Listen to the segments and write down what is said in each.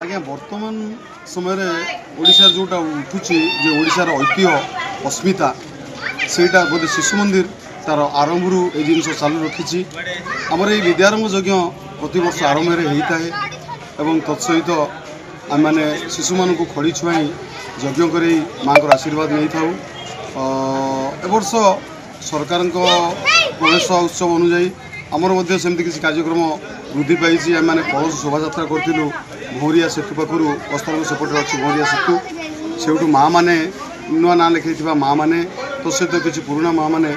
आज्ञा वर्तमान समय ओडिशार जोटा उठुची जे ओडिशार ऐतिह्य अस्मिता सेटा बोधे शिशु मंदिर तार आरंभ ए जिन चालू रखी आमर ये विद्यारंभ यज्ञ प्रतिवर्ष आरंभ होता है एवं तत्सहित आम मैंने शिशु मान खड़ी छुआई यज्ञ कर माँ को आशीर्वाद नहीं था। एवर्ष सरकार प्रवेश उत्सव अनुजाई आमर सेमती किसी कार्यक्रम वृद्धि पाई आम मैंने कलश शोभा यात्रा करूँ भौरिया सेतु पाखु वस्त्र सेपटे अच्छी भौरिया सेतु से माँ मैंने नुआ ना लिखा माँ मैंने तो सहित किसी पुराणा माँ मैंने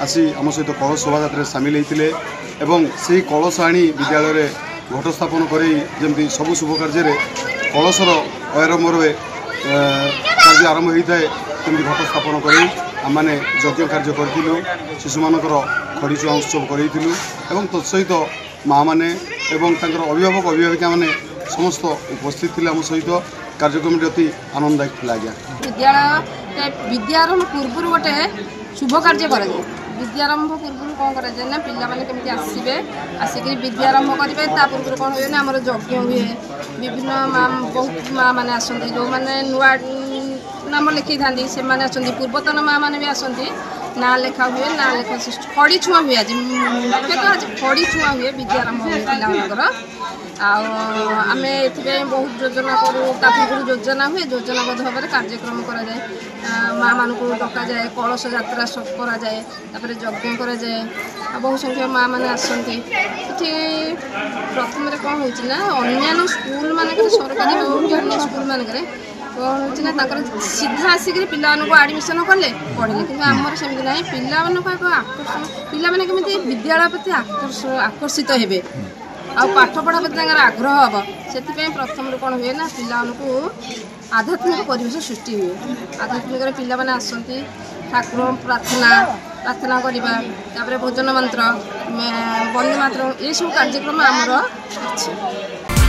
आसी आम सहित कलश शोभा यात्रा सामिल होते से कलश आनी विद्यालय घट स्थापन करमती सबू शुभ कार्य कलशर आरंभ कार्य आरंभ होता है कमी घट स्थापन कर आम मैंने यज्ञ कार्य करूँ शिशु मानकर खड़ीचुआ उत्सव करूँ तत्सहित माँ मैंने अभिभावक अभिभाविका मैंने समस्त उपस्थित थे आम सहित कार्यक्रम अति आनंददायक थी। आज्ञा विद्यारंभ पूर्व गोटे शुभ कार्य कर विद्यारंभ पूर्व कौन कराए ना पिलाने केमी आसवे आसिक विद्यारंभ करेंगे पूर्व कौन हुए ना आम यज्ञ हुए विभिन्न माँ बहुत माँ मैंने आसती जो मैंने नुआ नाम लिखी था से मैंने पूर्वतन माँ मैंने भी आसती ना लेखा हुए ना लेखा खड़ी छुआ हुए आज मुख्यतः आज खड़ी छुआ हुए विद्यारंभ हुए पिलाकर आम ए बहुत योजना करूँ पूर्व योजना हुए योजनाबद्ध भाव में कार्यक्रम कराए माँ मान को डक जाए कलश यात्रा सब कराए यज्ञ कराए बहुत संख्यक माँ मैंने आसती प्रथम कौन होना अन्य स्कूल मानक सरकारी हो अन्य स्कूल मानक कौन हो सीधा आसिक पिला आडमिशन कले पढ़े कि आमर सेमती ना पिला एक आकर्षण पिला केमी विद्यालय प्रति आकर्षित हे आ पाठ पढ़ा प्रति आग्रह हम से प्रथम कौन हुए ना पिला आध्यात्मिक परिवेश सृष्टि हुए आध्यात्मिक पिला आसती ठाकुर प्रार्थना करवा भोजन मंत्र वंदे मातरम ये सब कार्यक्रम आमर अच्छे।